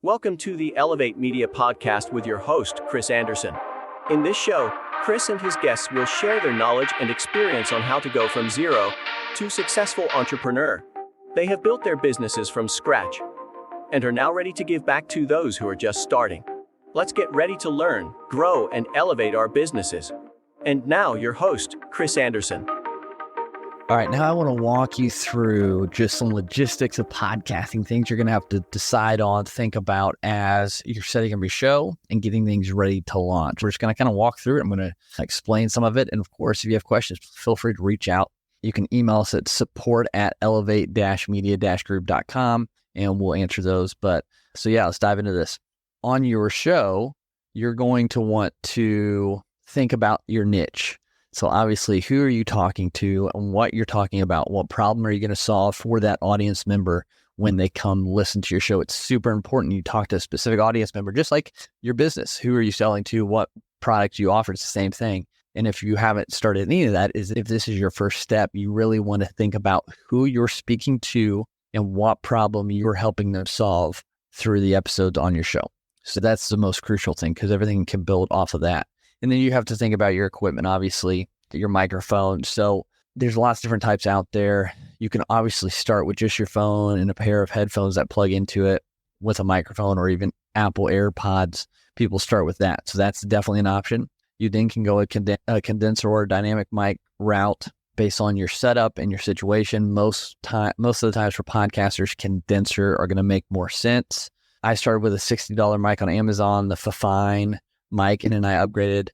Welcome to the Elevate Media Podcast with your host, Chris Anderson. In this show, Chris and his guests will share their knowledge and experience on how to go from zero to successful entrepreneur. They have built their businesses from scratch and are now ready to give back to those who are just starting. Let's get ready to learn, grow, and elevate our businesses. And now, your host, Chris Anderson. All right, now I want to walk you through just some logistics of podcasting, things you're going to have to decide on, think about as you're setting up your show and getting things ready to launch. We're just going to kind of walk through it. I'm going to explain some of it. And of course, if you have questions, feel free to reach out. You can email us at support@elevate-media-group.com and we'll answer those. But so yeah, let's dive into this. On your show, you're going to want to think about your niche. So obviously, who are you talking to and what you're talking about? What problem are you going to solve for that audience member when they come listen to your show? It's super important you talk to a specific audience member, just like your business. Who are you selling to? What product you offer? It's the same thing. And if you haven't started any of that, if this is your first step, you really want to think about who you're speaking to and what problem you're helping them solve through the episodes on your show. So that's the most crucial thing because everything can build off of that. And then you have to think about your equipment, obviously, your microphone. So there's lots of different types out there. You can obviously start with just your phone and a pair of headphones that plug into it with a microphone or even Apple AirPods. People start with that. So that's definitely an option. You then can go a condenser or dynamic mic route based on your setup and your situation. Most of the times for podcasters, condenser are going to make more sense. I started with a $60 mic on Amazon, the Fifine mic, and then I upgraded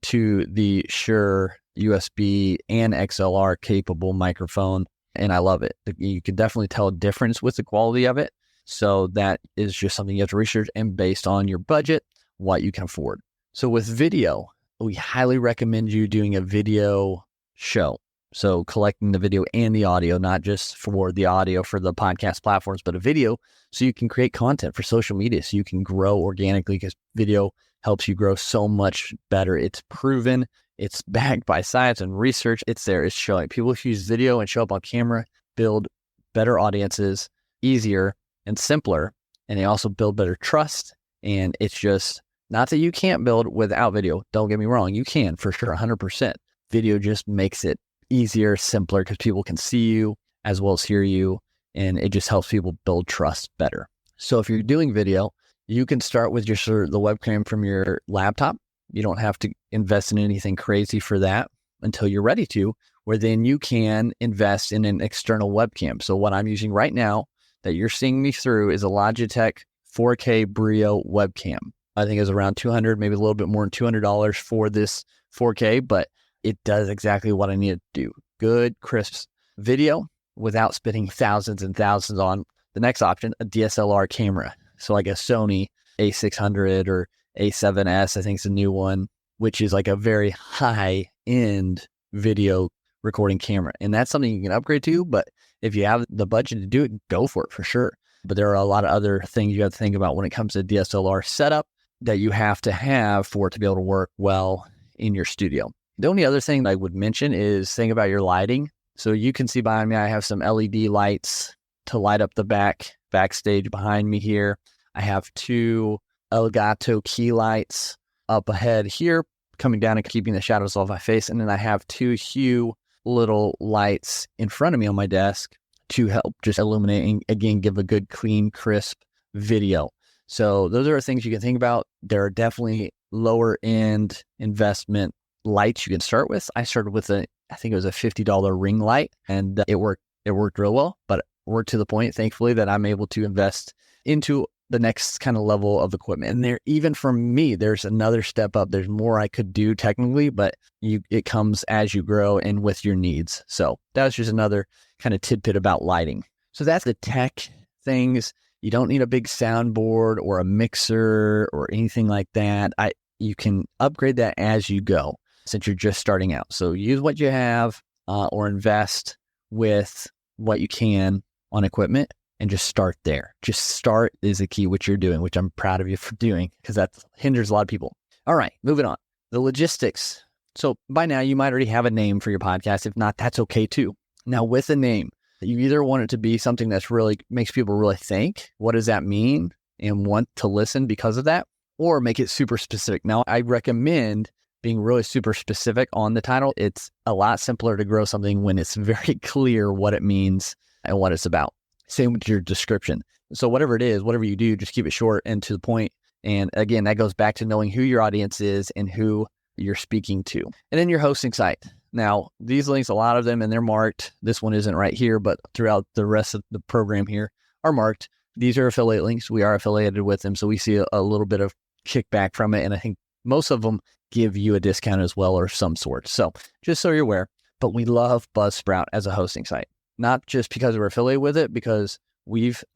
to the Shure USB and XLR capable microphone, and I love it. You can definitely tell a difference with the quality of it. So that is just something you have to research and based on your budget, what you can afford. So with video, we highly recommend you doing a video show. So collecting the video and the audio, not just for the audio for the podcast platforms, but a video so you can create content for social media so you can grow organically because video helps you grow so much better. It's proven, it's backed by science and research. It's there, it's showing. People who use video and show up on camera build better audiences, easier and simpler, and they also build better trust. And it's just not that you can't build without video. Don't get me wrong, you can for sure, 100%. Video just makes it easier, simpler, because people can see you as well as hear you, and it just helps people build trust better. So if you're doing video, you can start with just the webcam from your laptop. You don't have to invest in anything crazy for that until you're ready to, where then you can invest in an external webcam. So what I'm using right now that you're seeing me through is a Logitech 4K Brio webcam. I think it's around $200, maybe a little bit more than $200 for this 4K, but it does exactly what I need to do. Good, crisp video without spending thousands and thousands on the next option, a DSLR camera. So like a Sony A600 or A7S, I think is a new one, which is like a very high-end video recording camera. And that's something you can upgrade to, but if you have the budget to do it, go for it for sure. But there are a lot of other things you have to think about when it comes to DSLR setup that you have to have for it to be able to work well in your studio. The only other thing I would mention is think about your lighting. So you can see behind me, I have some LED lights to light up the backstage behind me here. I have two Elgato key lights up ahead here, coming down and keeping the shadows off my face. And then I have two Hue little lights in front of me on my desk to help just illuminate and again, give a good, clean, crisp video. So those are things you can think about. There are definitely lower end investment lights you can start with. I started with I think it was a $50 ring light, and it worked real well, but worked to the point, thankfully, that I'm able to invest into the next kind of level of equipment. And there, even for me, there's another step up. There's more I could do technically, but it comes as you grow and with your needs. So that's just another kind of tidbit about lighting. So that's the tech things. You don't need a big soundboard or a mixer or anything like that. You can upgrade that as you go since you're just starting out. So use what you have or invest with what you can on equipment and just start there. Just start is the key, which you're doing, which I'm proud of you for doing because that hinders a lot of people. All right, moving on. The logistics. So by now you might already have a name for your podcast. If not, that's okay too. Now with a name, you either want it to be something that's really makes people really think, what does that mean? and want to listen because of that, or make it super specific. Now, I recommend being really super specific on the title. It's a lot simpler to grow something when it's very clear what it means and what it's about. Same with your description. So whatever it is, whatever you do, just keep it short and to the point. And again, that goes back to knowing who your audience is and who you're speaking to. And then your hosting site. Now, these links, a lot of them, and they're marked. This one isn't right here, but throughout the rest of the program here are marked. These are affiliate links. We are affiliated with them, so we see a little bit of kickback from it. And I think most of them give you a discount as well or some sort. So just so you're aware, but we love Buzzsprout as a hosting site, not just because we're affiliated with it, because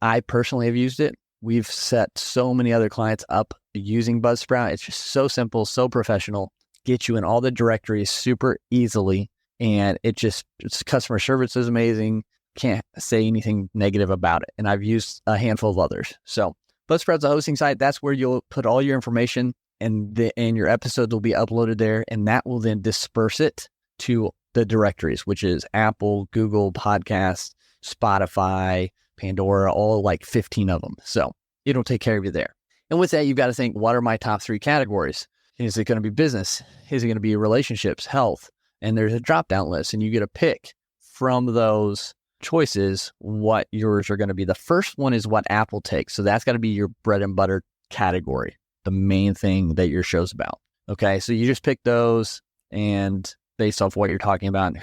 I personally have used it. We've set so many other clients up using Buzzsprout. It's just so simple, so professional, get you in all the directories super easily. And its customer service is amazing. Can't say anything negative about it. And I've used a handful of others. So Buzzsprout's a hosting site. That's where you'll put all your information, and your episodes will be uploaded there. And that will then disperse it to the directories, which is Apple, Google Podcasts, Spotify, Pandora, all like 15 of them. So it'll take care of you there. And with that, you've got to think, what are my top 3 categories? Is it going to be business? Is it going to be relationships, health? And there's a drop-down list, and you get a pick from those choices what yours are going to be. The first one is what Apple takes. So that's got to be your bread and butter category, the main thing that your show's about. Okay, so you just pick those, and based off what you're talking about,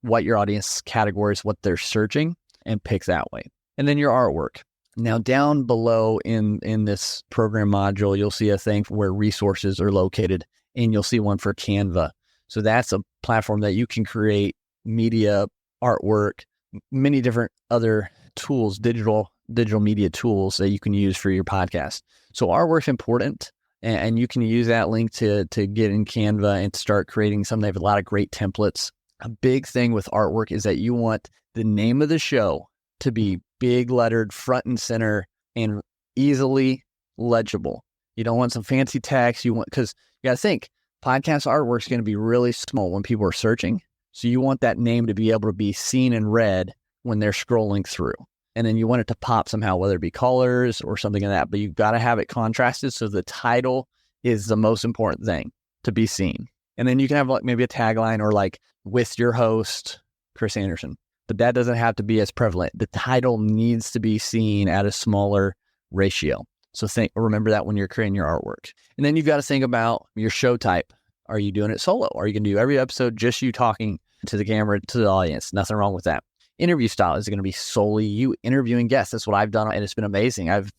what your audience categories, what they're searching, and pick that way. And then your artwork. Now down below in this program module, you'll see a thing where resources are located, and you'll see one for Canva. So that's a platform that you can create media, artwork, many different other tools, digital media tools that you can use for your podcast. So artwork's important, and you can use that link to get in Canva and start creating something. They have a lot of great templates. A big thing with artwork is that you want the name of the show to be big lettered front and center and easily legible. You don't want some fancy text. Because you got to think, podcast artwork is going to be really small when people are searching. So you want that name to be able to be seen and read when they're scrolling through. And then you want it to pop somehow, whether it be colors or something like that. But you've got to have it contrasted. So the title is the most important thing to be seen. And then you can have like maybe a tagline or like with your host, Chris Anderson. But that doesn't have to be as prevalent. The title needs to be seen at a smaller ratio. So remember that when you're creating your artwork. And then you've got to think about your show type. Are you doing it solo? Are you going to do every episode just you talking to the camera, to the audience? Nothing wrong with that. Interview style is going to be solely you interviewing guests. That's what I've done, and it's been amazing. I've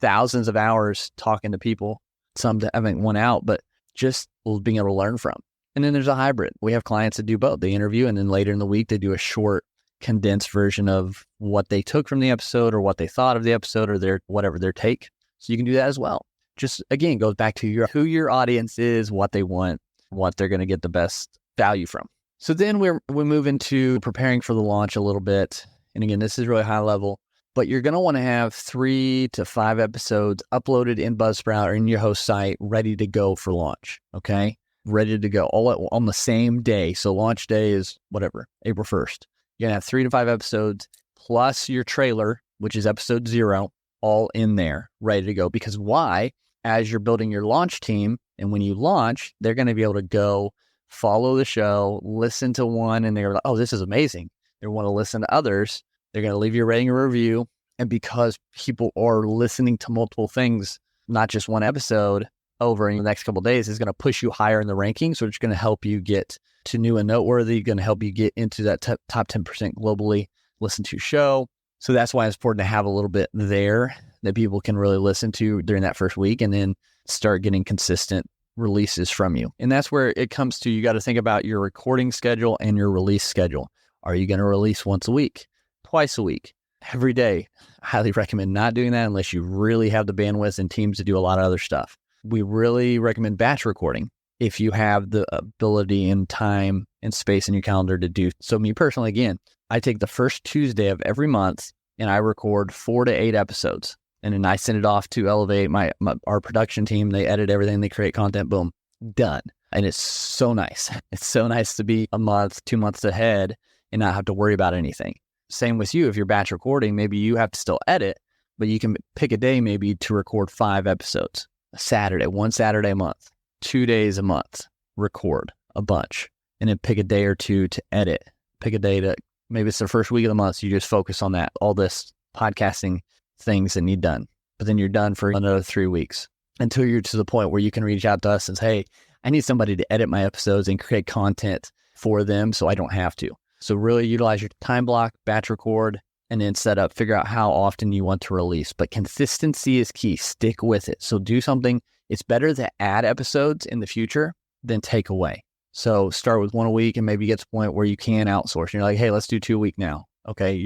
thousands of hours talking to people. Some haven't won out, but just being able to learn from. And then there's a hybrid. We have clients that do both. They interview, and then later in the week, they do a short, condensed version of what they took from the episode or what they thought of the episode or their take. So you can do that as well. Just, again, goes back to who your audience is, what they want, what they're going to get the best value from. So then we move into preparing for the launch a little bit. And again, this is really high level, but you're going to want to have 3 to 5 episodes uploaded in Buzzsprout or in your host site ready to go for launch. Okay. Ready to go all on the same day. So launch day is April 1st. You're going to have 3 to 5 episodes plus your trailer, which is episode 0, all in there ready to go. Because why? As you're building your launch team, and when you launch, they're going to be able to go follow the show, listen to one, and they're like, oh, this is amazing. They want to listen to others. They're going to leave you a rating or review. And because people are listening to multiple things, not just one episode over in the next couple of days, is going to push you higher in the rankings. So it's going to help you get to new and noteworthy, going to help you get into that top 10% globally, listen to your show. So that's why it's important to have a little bit there that people can really listen to during that first week, and then start getting consistent releases from you. And that's where it comes to, you got to think about your recording schedule and your release schedule. Are you going to release once a week, twice a week, every day? I highly recommend not doing that unless you really have the bandwidth and teams to do a lot of other stuff. We really recommend batch recording if you have the ability and time and space in your calendar to do. So me personally, again, I take the first Tuesday of every month and I record 4 to 8 episodes. And then I send it off to Elevate, our production team. They edit everything, they create content, boom, done. And it's so nice. It's so nice to be a month, 2 months ahead and not have to worry about anything. Same with you. If you're batch recording, maybe you have to still edit, but you can pick a day maybe to record 5 episodes. A Saturday, 1 Saturday a month, 2 days a month, record a bunch, and then pick a day or 2 to edit. Pick a day to, maybe it's the first week of the month, so you just focus on that, all this podcasting things that need done. But then you're done for another 3 weeks until you're to the point where you can reach out to us and say, hey, I need somebody to edit my episodes and create content for them so I don't have to. So really utilize your time block, batch record, and then figure out how often you want to release. But consistency is key. Stick with it. So do something. It's better to add episodes in the future than take away. So start with 1 a week and maybe get to the point where you can outsource. And you're like, hey, let's do 2 a week now. Okay,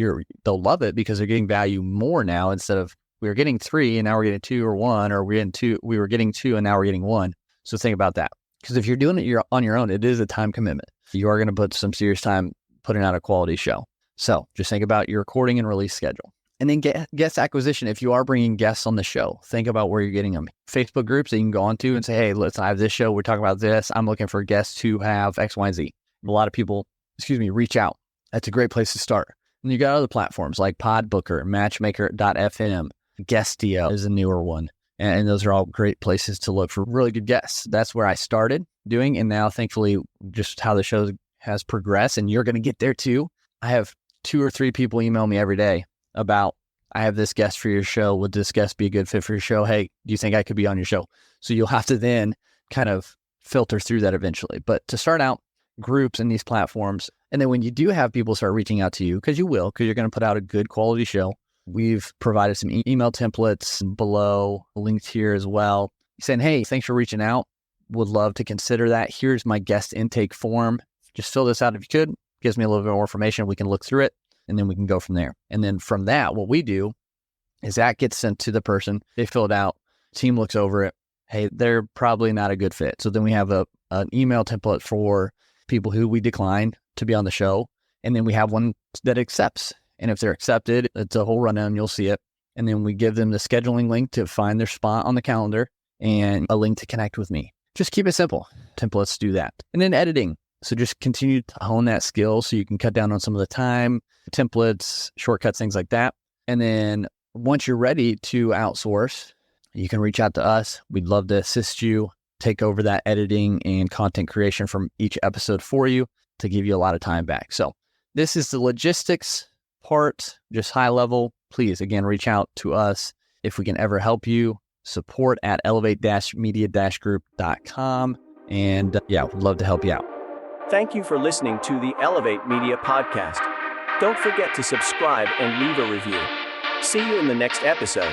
they'll love it because they're getting value more now instead of we were getting 3 and now we're getting 2 or 1, or we were getting 2 and now we're getting 1. So think about that. Because if you're doing it on your own, it is a time commitment. You are going to put some serious time putting out a quality show. So just think about your recording and release schedule. And then guest acquisition. If you are bringing guests on the show, think about where you're getting them. Facebook groups that you can go on to and say, hey, I have this show. We're talking about this. I'm looking for guests who have X, Y, and Z. A lot of people, reach out. That's a great place to start. And you got other platforms like Podbooker, Matchmaker.fm, Guestio is a newer one. And those are all great places to look for really good guests. That's where I started doing. And now, thankfully, just how the show has progressed, and you're going to get there too. I have 2 or 3 people email me every day about, I have this guest for your show. Would this guest be a good fit for your show? Hey, do you think I could be on your show? So you'll have to then kind of filter through that eventually. But to start out, groups in these platforms. And then when you do have people start reaching out to you, because you're going to put out a good quality show, we've provided some email templates below, linked here as well, saying, hey, thanks for reaching out. Would love to consider that. Here's my guest intake form. Just fill this out if you could. Gives me a little bit more information. We can look through it, and then we can go from there. And then from that, what we do is that gets sent to the person. They fill it out. Team looks over it. Hey, they're probably not a good fit. So then we have an email template for people who we decline to be on the show. And then we have one that accepts. And if they're accepted, it's a whole rundown. You'll see it. And then we give them the scheduling link to find their spot on the calendar and a link to connect with me. Just keep it simple. Templates do that. And then editing. So just continue to hone that skill so you can cut down on some of the time, templates, shortcuts, things like that. And then once you're ready to outsource, you can reach out to us. We'd love to assist you, take over that editing and content creation from each episode for you to give you a lot of time back. So this is the logistics part, just high level. Please, again, reach out to us if we can ever help you. Support at elevate-media-group.com. And we'd love to help you out. Thank you for listening to the Elevate Media Podcast. Don't forget to subscribe and leave a review. See you in the next episode.